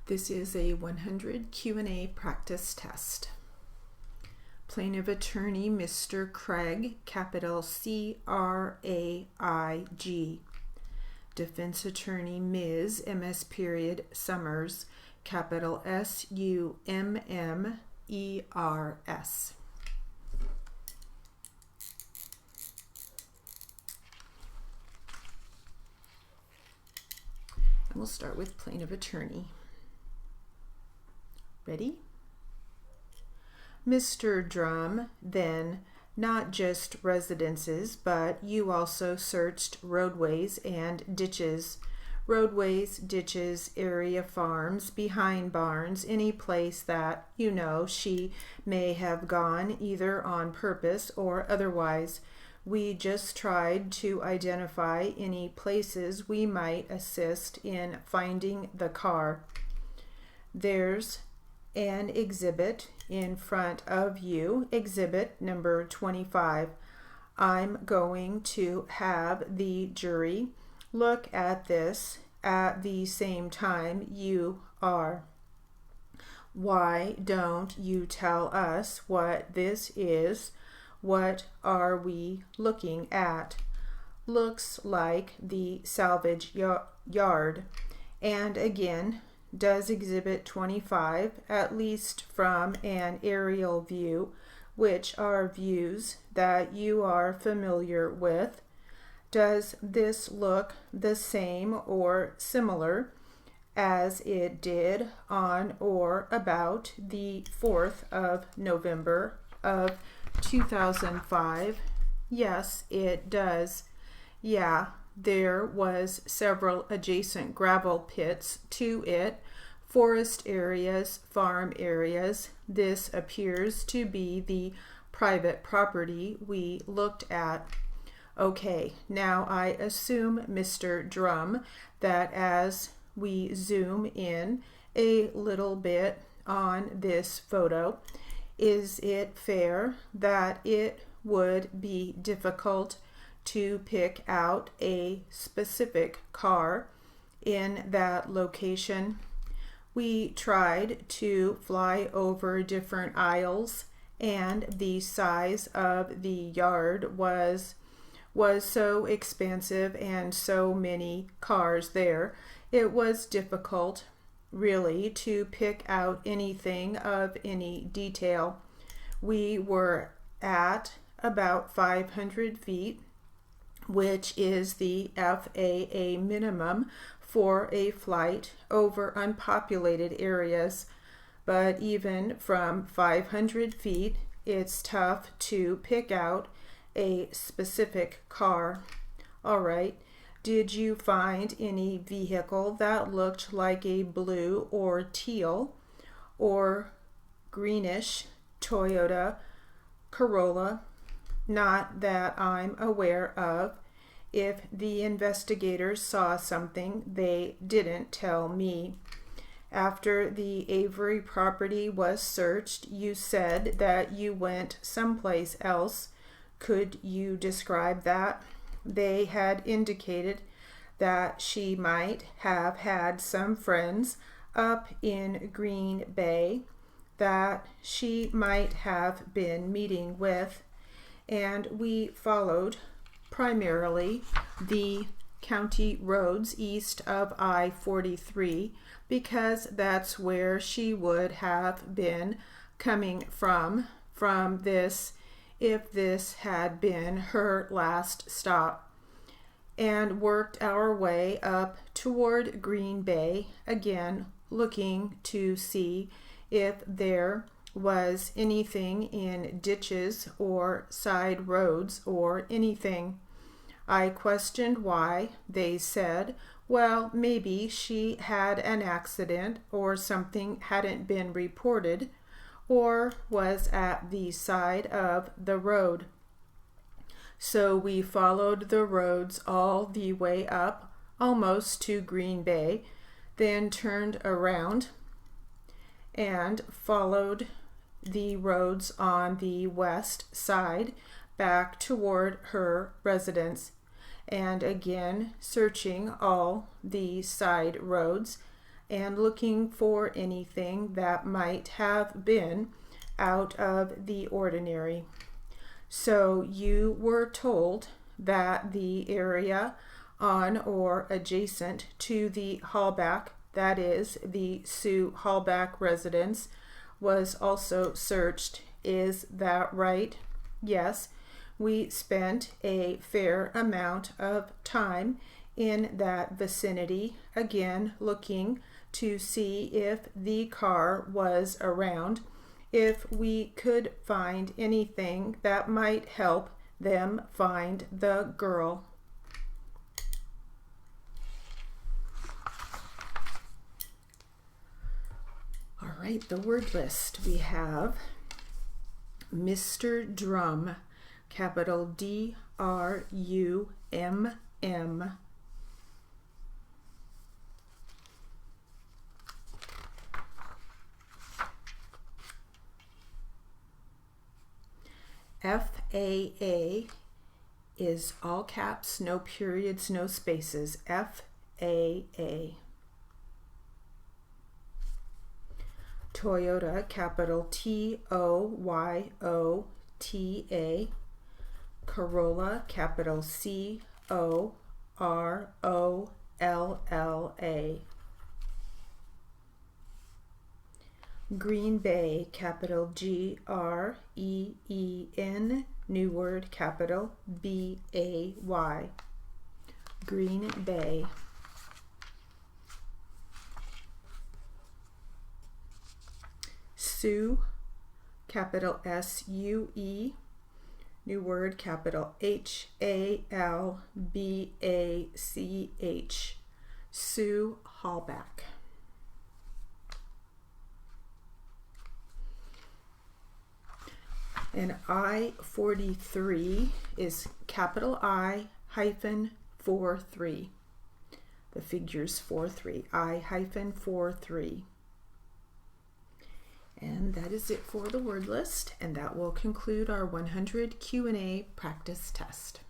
This is a 100 Q&A practice test. Plaintiff attorney Mr. Craig, capital C-R-A-I-G. Defense attorney Ms. Summers, capital S-U-M-M-E-R-S. And we'll start with plaintiff attorney. Ready? Mr. Drum, then, not just residences, but you also searched roadways and ditches. Roadways, ditches, area farms, behind barns, any place that, you know, she may have gone either on purpose or otherwise. We just tried to identify any places we might assist in finding the car. There's an exhibit in front of you, exhibit number 25. I'm going to have the jury look at this at the same time you are. Why don't you tell us what this is? What are we looking at? Looks like the salvage yard. And again, does exhibit 25, at least from an aerial view, which are views that you are familiar with, does this look the same or similar as it did on or about the 4th of November of 2005? Yes, it does. Yeah. There was several adjacent gravel pits to it, forest areas, farm areas. This appears to be the private property we looked at. Okay, now I assume, Mr. Drum, that as we zoom in a little bit on this photo, is it fair that it would be difficult to pick out a specific car in that location? We tried to fly over different aisles, and the size of the yard was so expansive and so many cars there, it was difficult really to pick out anything of any detail. We were at about 500 feet, which is the FAA minimum for a flight over unpopulated areas. But even from 500 feet, it's tough to pick out a specific car. All right, did you find any vehicle that looked like a blue or teal or greenish Toyota Corolla? Not that I'm aware of. If the investigators saw something, they didn't tell me. After the Avery property was searched, you said that you went someplace else. Could you describe that? They had indicated that she might have had some friends up in Green Bay that she might have been meeting with, and we followed primarily the county roads east of I-43 because that's where she would have been coming from this if this had been her last stop, and worked our way up toward Green Bay, again looking to see if there was anything in ditches or side roads or anything. I questioned why. They said, well, maybe she had an accident or something hadn't been reported or was at the side of the road. So we followed the roads all the way up, almost to Green Bay, then turned around and followed the roads on the west side back toward her residence, and again searching all the side roads and looking for anything that might have been out of the ordinary. So you were told that the area on or adjacent to the Hallback, that is, the Sue Hallback residence, was also searched. Is that right? Yes. We spent a fair amount of time in that vicinity, again looking to see if the car was around, if we could find anything that might help them find the girl. All right, the word list. We have Mr. Drum, capital D-R-U-M-M. F-A-A is all caps, no periods, no spaces. F-A-A. Toyota, capital T-O-Y-O-T-A. Corolla, capital C-O-R-O-L-L-A. Green Bay, capital G-R-E-E-N, new word, capital B-A-Y. Green Bay. Sue, capital S-U-E, new word, capital H-A-L-B-A-C-H. Sue Hallback. And I-43 is capital I-43. The figures 4-3. I-43. And that is it for the word list, and that will conclude our 100 Q&A practice test.